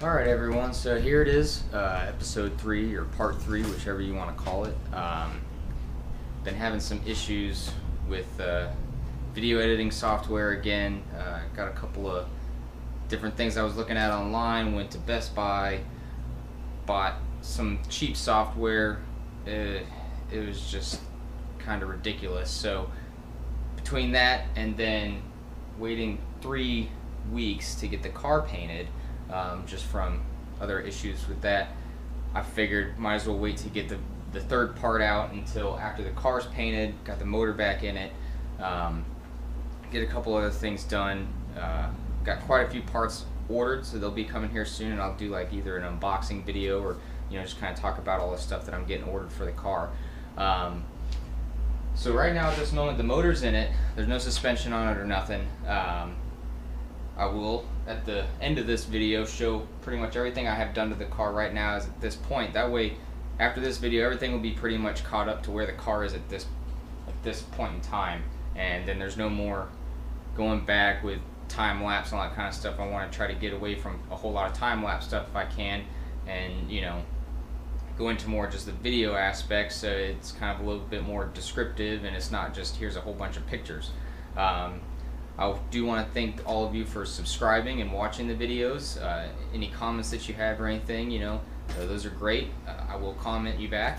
Alright everyone, so here it is, episode 3 or part 3, whichever you want to call it. Been having some issues with video editing software again. Got a couple of different things I was looking at online, went to Best Buy, bought some cheap software. It was just kind of ridiculous. So between that and then waiting 3 weeks to get the car painted, just from other issues with that, I figured might as well wait to get the third part out until after the car's painted, got the motor back in it, get a couple other things done. Got quite a few parts ordered, so they'll be coming here soon, and I'll do like either an unboxing video or just kind of talk about all the stuff that I'm getting ordered for the car. So right now at this moment the motor's in it, there's no suspension on it or nothing. I will at the end of this video show pretty much everything I have done to the car right now is at this point. That way after this video everything will be pretty much caught up to where the car is at this point in time, and then there's no more going back with time lapse and all that kind of stuff. I want to try to get away from a whole lot of time lapse stuff if I can, and go into more just the video aspects, so it's kind of a little bit more descriptive and it's not just here's a whole bunch of pictures. I do want to thank all of you for subscribing and watching the videos. Any comments that you have or anything, those are great. I will comment you back.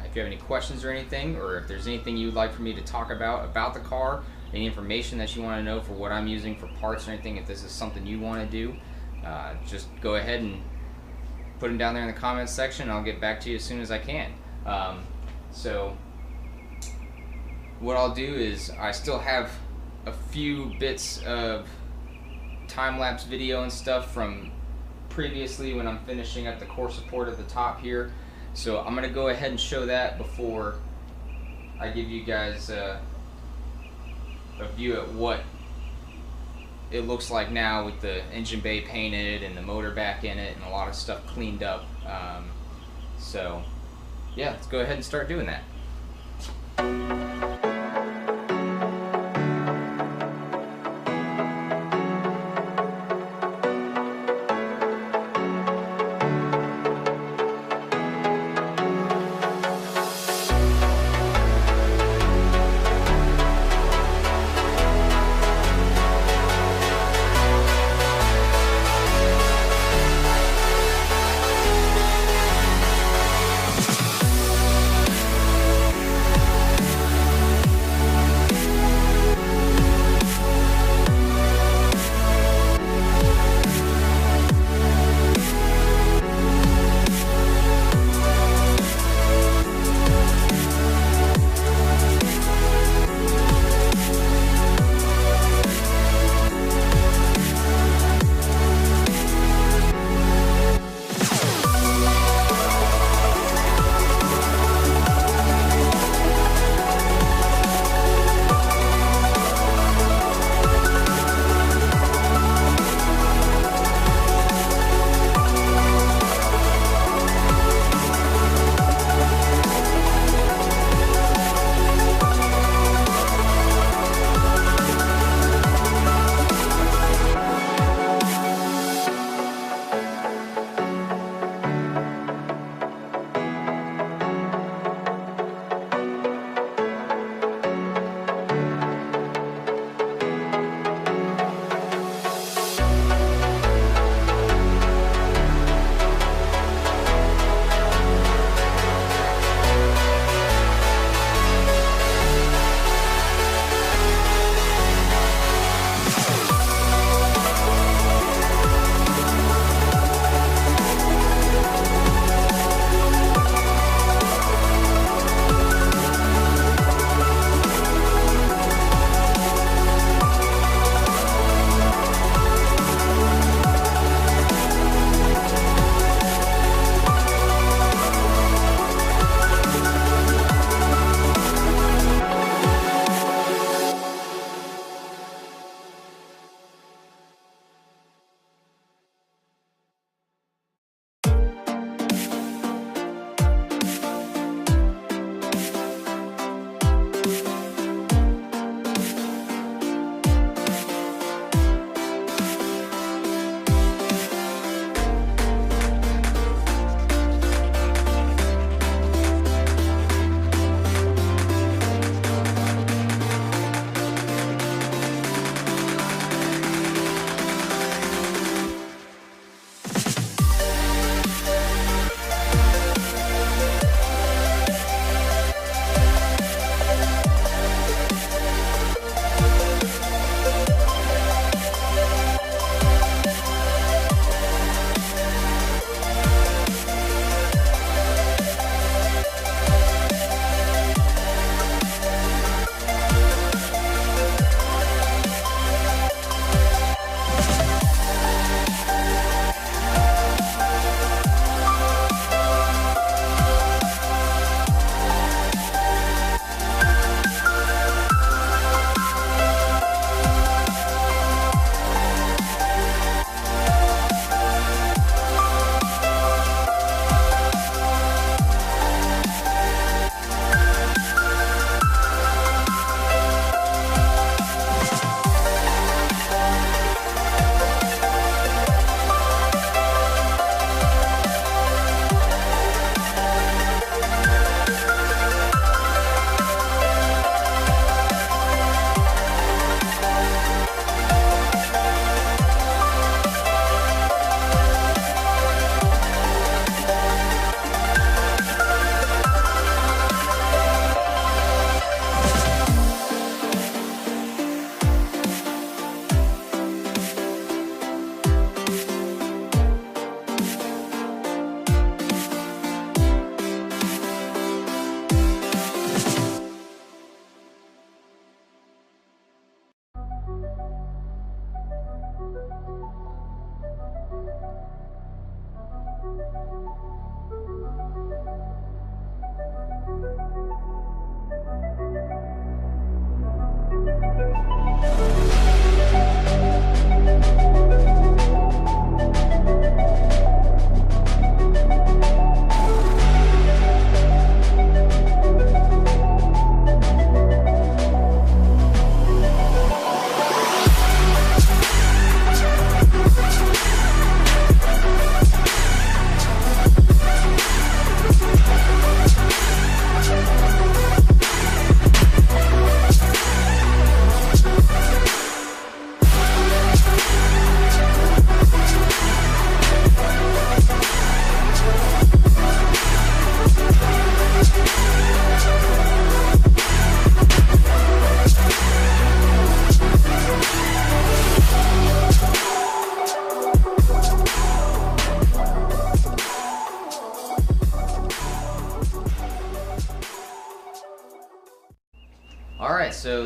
If you have any questions or anything, or if there's anything you'd like for me to talk about the car, any information that you want to know for what I'm using for parts or anything, if this is something you want to do, just go ahead and put them down there in the comments section and I'll get back to you as soon as I can. So what I'll do is I still have a few bits of time-lapse video and stuff from previously when I'm finishing up the core support at the top here, so I'm gonna go ahead and show that before I give you guys a view at what it looks like now with the engine bay painted and the motor back in it and a lot of stuff cleaned up. So yeah, let's go ahead and start doing that.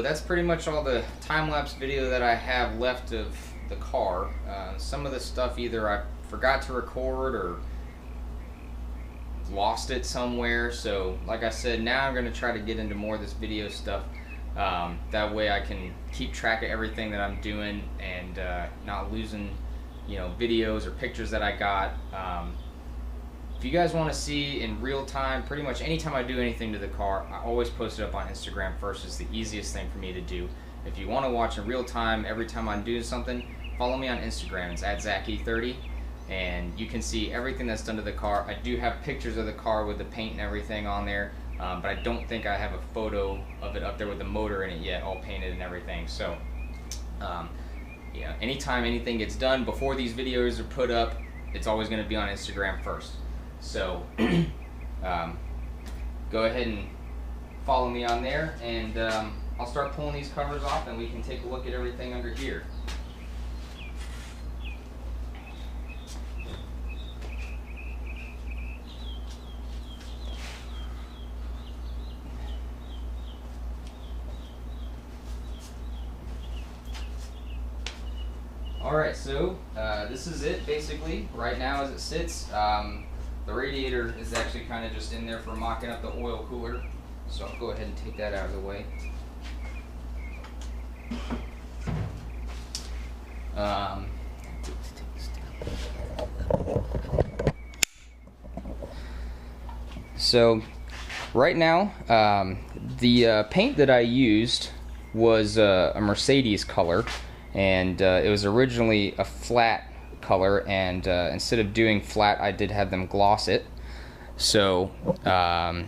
so that's pretty much all the time-lapse video that I have left of the car. Some of the stuff either I forgot to record or lost it somewhere, so like I said, now I'm going to try to get into more of this video stuff. That way I can keep track of everything that I'm doing and not losing, you know, videos or pictures that I got. If you guys want to see in real time, pretty much anytime I do anything to the car, I always post it up on Instagram first. It's the easiest thing for me to do. If you want to watch in real time every time I'm doing something, follow me on Instagram. It's @ZachE30, and you can see everything that's done to the car. I do have pictures of the car with the paint and everything on there, but I don't think I have a photo of it up there with the motor in it yet, all painted and everything. So yeah, anytime anything gets done before these videos are put up, it's always going to be on Instagram first. So go ahead and follow me on there, and I'll start pulling these covers off and we can take a look at everything under here. Alright, so this is it basically right now as it sits. The radiator is actually kind of just in there for mocking up the oil cooler, so I'll go ahead and take that out of the way. So right now, the paint that I used was a Mercedes color, and it was originally a flat color, and instead of doing flat, I did have them gloss it. So that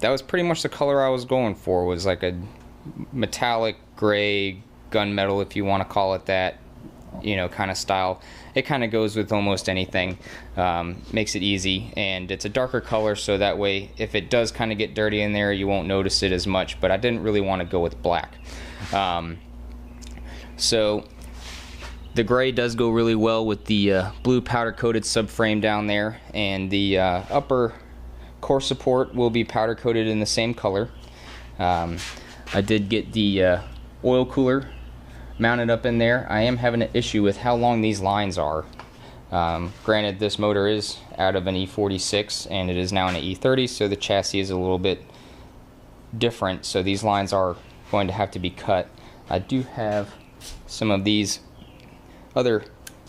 was pretty much the color I was going for, was like a metallic gray, gunmetal if you want to call it that, you know, kind of style. It kind of goes with almost anything, makes it easy, and it's a darker color, so that way if it does kind of get dirty in there, you won't notice it as much. But I didn't really want to go with black. So the gray does go really well with the blue powder coated subframe down there, and the upper core support will be powder coated in the same color. I did get the oil cooler mounted up in there. I am having an issue with how long these lines are. Granted, this motor is out of an E46 and it is now an E30, so the chassis is a little bit different, so these lines are going to have to be cut. I do have some of these other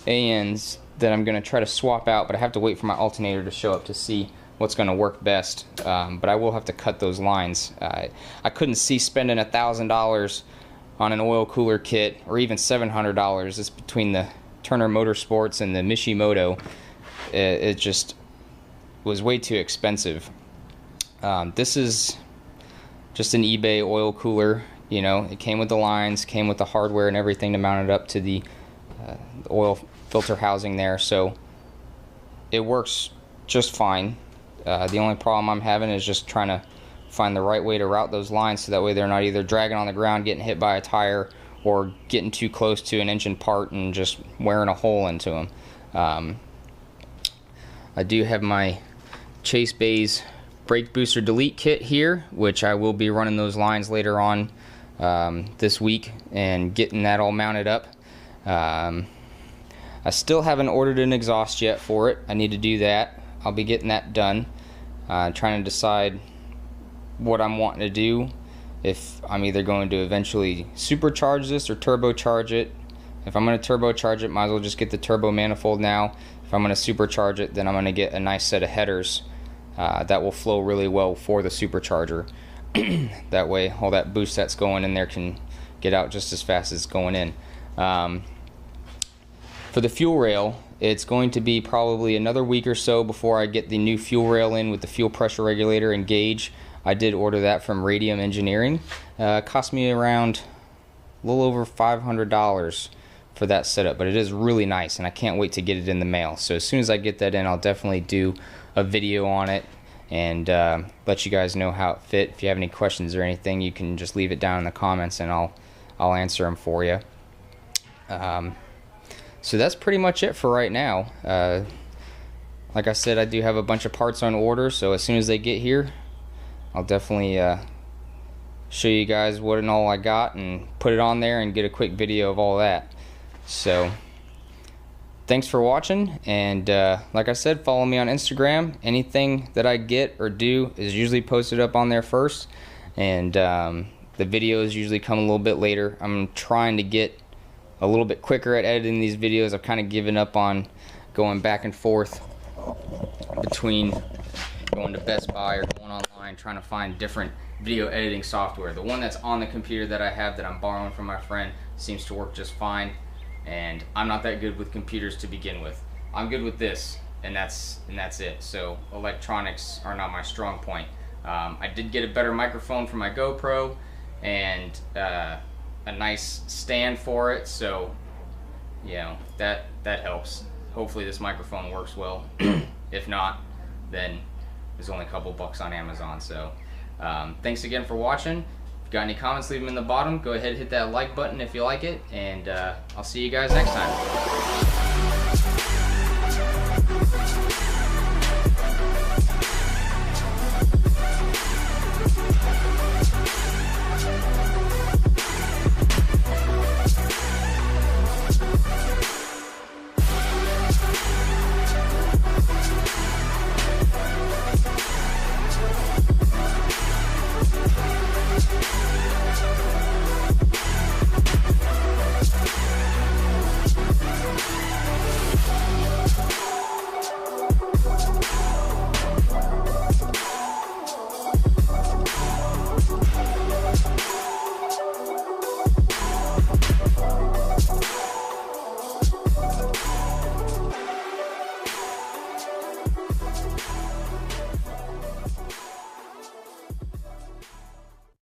ANs that I'm going to try to swap out, but I have to wait for my alternator to show up to see what's going to work best. But I will have to cut those lines. I couldn't see spending $1,000 on an oil cooler kit, or even $700. It's between the Turner Motorsports and the Mishimoto. It just was way too expensive. This is just an eBay oil cooler. You know, it came with the lines, came with the hardware and everything to mount it up to the oil filter housing there, so it works just fine. The only problem I'm having is just trying to find the right way to route those lines so that way they're not either dragging on the ground, getting hit by a tire, or getting too close to an engine part and just wearing a hole into them. I do have my Chase Bays brake booster delete kit here, which I will be running those lines later on this week and getting that all mounted up. I still haven't ordered an exhaust yet for it. I need to do that. I'll be getting that done. Trying to decide what I'm wanting to do. If I'm either going to eventually supercharge this or turbocharge it. If I'm going to turbocharge it, might as well just get the turbo manifold now. If I'm going to supercharge it, then I'm going to get a nice set of headers that will flow really well for the supercharger. That way all that boost that's going in there can get out just as fast as it's going in. For the fuel rail, it's going to be probably another week or so before I get the new fuel rail in with the fuel pressure regulator and gauge. I did order that from Radium Engineering. It cost me around a little over $500 for that setup, but it is really nice and I can't wait to get it in the mail. So as soon as I get that in, I'll definitely do a video on it and let you guys know how it fit. If you have any questions or anything, you can just leave it down in the comments and I'll answer them for you. So that's pretty much it for right now. Like I said, I do have a bunch of parts on order, so as soon as they get here, I'll definitely show you guys what and all I got and put it on there and get a quick video of all that. So thanks for watching, and like I said, follow me on Instagram. Anything that I get or do is usually posted up on there first, and the videos usually come a little bit later. I'm trying to get a little bit quicker at editing these videos. I've kind of given up on going back and forth between going to Best Buy or going online trying to find different video editing software. The one that's on the computer that I have that I'm borrowing from my friend seems to work just fine, and I'm not that good with computers to begin with. I'm good with this, and that's it. So electronics are not my strong point. I did get a better microphone for my GoPro and a nice stand for it, so you know that helps. Hopefully this microphone works well. If not, then there's only a couple bucks on Amazon. So thanks again for watching. If you got any comments, leave them in the bottom. Go ahead and hit that like button if you like it, and I'll see you guys next time.